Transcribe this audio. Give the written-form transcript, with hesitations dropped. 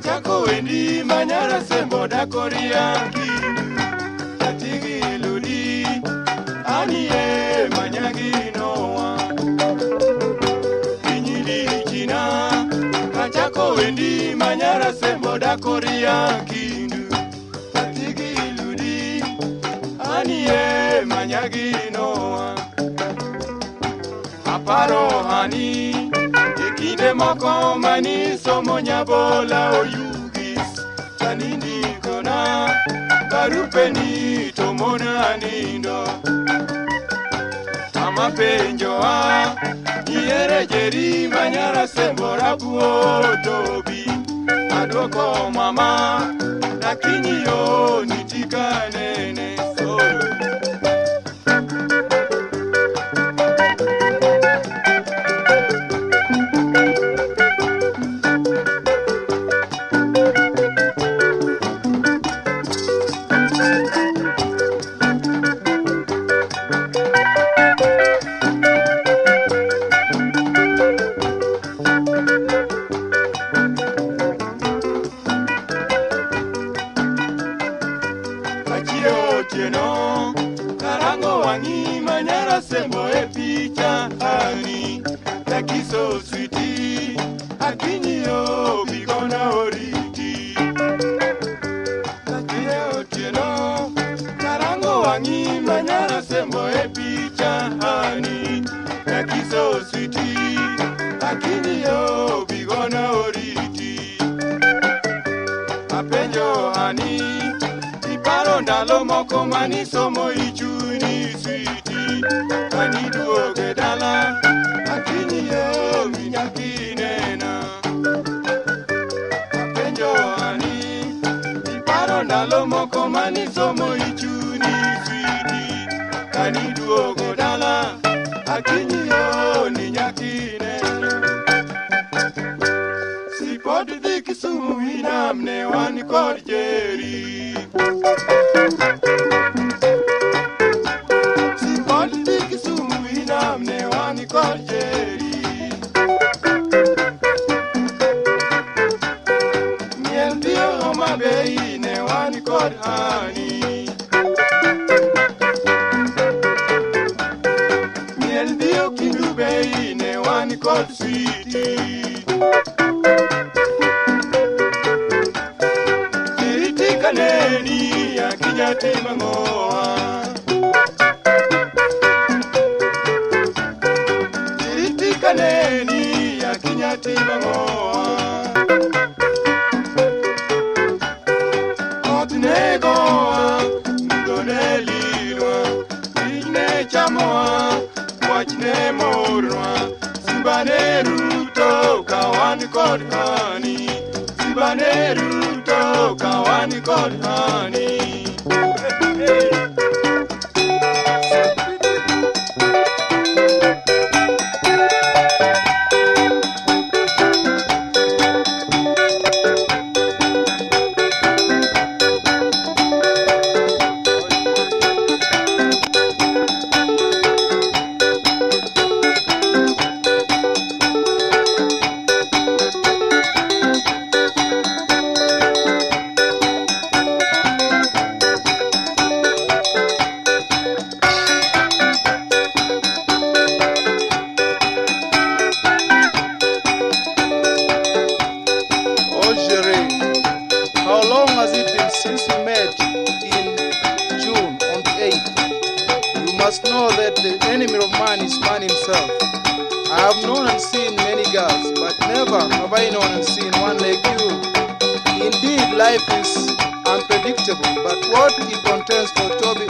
Achako wendi manyara sembo da koria kindu Atigi ludi anie manyagi noa Inyili china Achako wendi manyara sembo da koria kindu Atigi ludi anie manyagi noa Aparo hani Ekinde moko mani somo nyabola oyugis Tanindi kona Barupeni tomona nindo Ama penjoa Niere jeri manyara sembora buotobi Adwoko mama Nakini yo nitika nene solo Karango wangi manyara sembo e picha ani Lakiso sweetie Akini yo bigona oriti Lakio tieno Karango wangi manyara sembo e picha ani Lakiso sweetie Akini yo bigona oriti Apenjo ani Paro ndalo moko mani somo ichuni switi Kani duoge dala Akini yo minyaki nena Apenjo ani Paro ndalo moko mani somo ichuni switi Kani duoge dala Akini yo minyaki nena Sipoti dhiki sumu inamne wani korjeri Sipoti kisumu inamne wani korjeri Miel dio mabei ne wani korhani Miel dio kindubei ne wani korswiti Kaneni ya kinyati mangoa Iti kaneni ya kinyati mangoa Otne goa Mdone lilwa Ine chamoa Wachne morwa Simbane ruto Kawani kodhani Simbane ruto Kawani kodhani must know that the enemy of man is man himself. I have known and seen many girls, but never have I known and seen one like you. Indeed, life is unpredictable, but what it contains for Toby